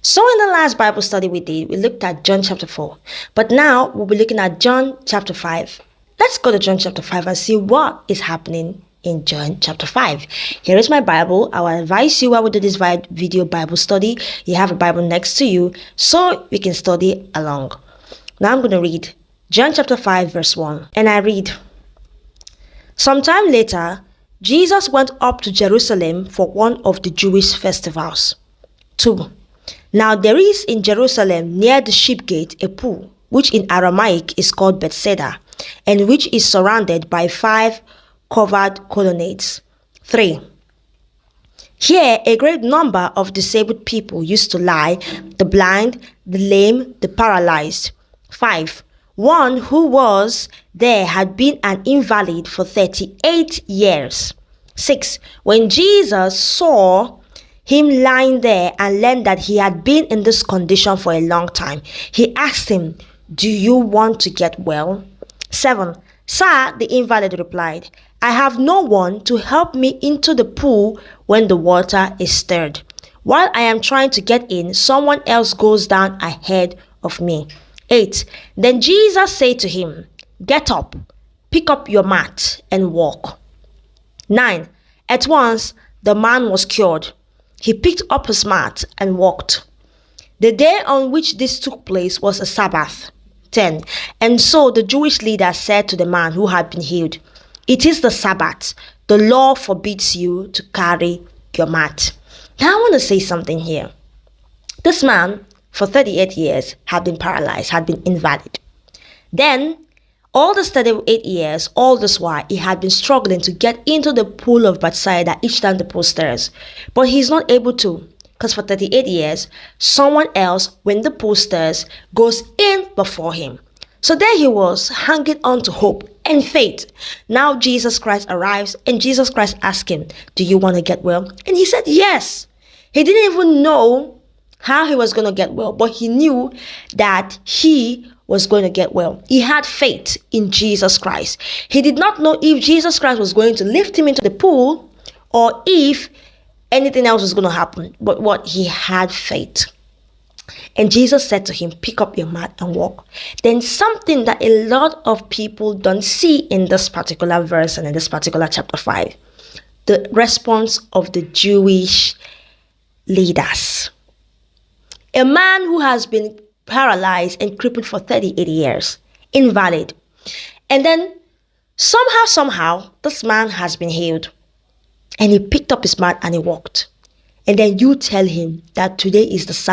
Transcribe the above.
So in the last Bible study we did, we looked at John chapter 4. But now we'll be looking at John chapter 5. Let's go to John chapter 5 and see what is happening in John chapter 5. Here is my Bible. I will advise you while we do this video Bible study, you have a Bible next to you so we can study along. Now I'm going to read John chapter 5 verse 1. And I read, "Sometime later, Jesus went up to Jerusalem for one of the Jewish festivals. 2. Now there is in Jerusalem near the sheep gate a pool, which in Aramaic is called Bethesda, and which is surrounded by 5 covered colonnades. 3. Here a great number of disabled people used to lie, the blind, the lame, the paralyzed. 5. One who was there had been an invalid for 38 years. 6. When Jesus saw him lying there and learned that he had been in this condition for a long time, he asked him, 'Do you want to get well?' 7. Sir, the invalid replied, 'I have no one to help me into the pool when the water is stirred. While I am trying to get in, someone else goes down ahead of me.' 8. Then Jesus said to him, 'Get up, pick up your mat and walk.' 9. At once the man was cured. He picked up his mat and walked. The day on which this took place was a Sabbath. 10. And so the Jewish leader said to the man who had been healed, 'It is the Sabbath. The law forbids you to carry your mat.'" Now I want to say something here. This man, for 38 years, had been paralyzed, had been invalid. Then, all this 38 years, all this while, he had been struggling to get into the pool of Bethesda each time the pool stirs. But he's not able to, because for 38 years, someone else, when the pool stirs, goes in before him. So there he was, hanging on to hope and faith. Now Jesus Christ arrives, and Jesus Christ asked him, "Do you want to get well?" And he said yes. He didn't even know how he was going to get well, but he knew that he was going to get well. He had faith in Jesus Christ. He did not know if Jesus Christ was going to lift him into the pool or if anything else was going to happen. But what? He had faith. And Jesus said to him, "Pick up your mat and walk." Then something that a lot of people don't see in this particular verse and in this particular chapter 5. The response of the Jewish leaders. A man who has been paralyzed and crippled for 38 years, invalid. And then somehow, this man has been healed. And he picked up his mat and he walked. And then you tell him that today is the Sabbath.